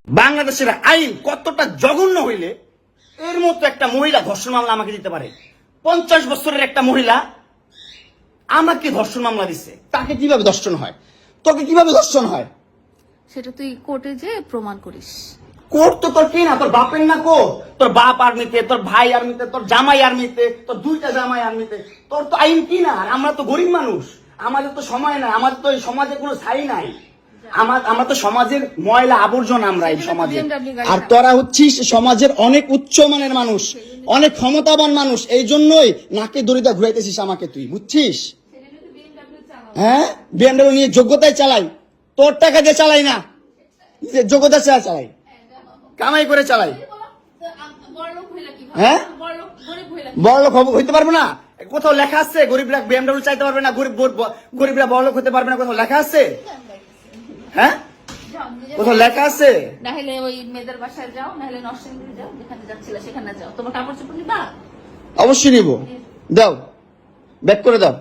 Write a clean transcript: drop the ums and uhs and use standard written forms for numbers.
বাংলাদেশের আইন কতটা জঘন্য হইলে এর মতো একটা মহিলা ধর্ষণ মামলা আমাকে দিতে পারে? 50 বছরের একটা মহিলা আমাকে ধর্ষণ মামলা দিচ্ছে, তাকে কিভাবে ধর্ষণ হয়? তোকে কিভাবে ধর্ষণ হয়? সেটা তুই কোর্টে যে প্রমাণ করিস। কোর্ট তো তোর কি না, তোর বাপের না কোর্ট? তোর বাপ আর্মিতে, তোর ভাই আর্মিতে, তোর জামাই আর্মিতে, তোর 2টা জামাই আর্মিতে। তোর তো আইন কি না? আর আমরা তো গরিব মানুষ, আমাদের তো সময় নাই, আমাদের তো এই সমাজে কোনো ছাই নাই। আমরা তো সমাজের ময়লা আবর্জনা, আমরা এই সমাজে। আর তোরা হচ্ছিস সমাজের অনেক উচ্চ মানের মানুষ, অনেক ক্ষমতাবান মানুষ, এই জন্যই নাকে দড়িটা ঘুরাইতেছিস আমাকে, তুই বুঝছিস? হ্যাঁ, বিএমডব্লিউ নিয়ে যোগ্যতায় চালাই, তোর টাকা দিয়ে চালাই না, যোগ্যতা চালাই, কামাই করে চালাই। হ্যাঁ, বড়লোক হইতে পারবো না? কোথাও লেখা আছে গরিবরা বিএমডব্লিউ চাইতে পারবে না, গরিবরা বড়লোক হতে পারবে না? কোথাও লেখা আছে? হ্যাঁ, কোথাও লেখা আছে? নাহলে ওই মেয়েদের বাসায় যাও, নাহলে নরসিংদীতে যাও, যেখানে যাচ্ছিলে সেখানে যাও। তোমার কাপড় চোপড় নিবা? অবশ্যই নিবো। দাও, ব্যাক করে দাও।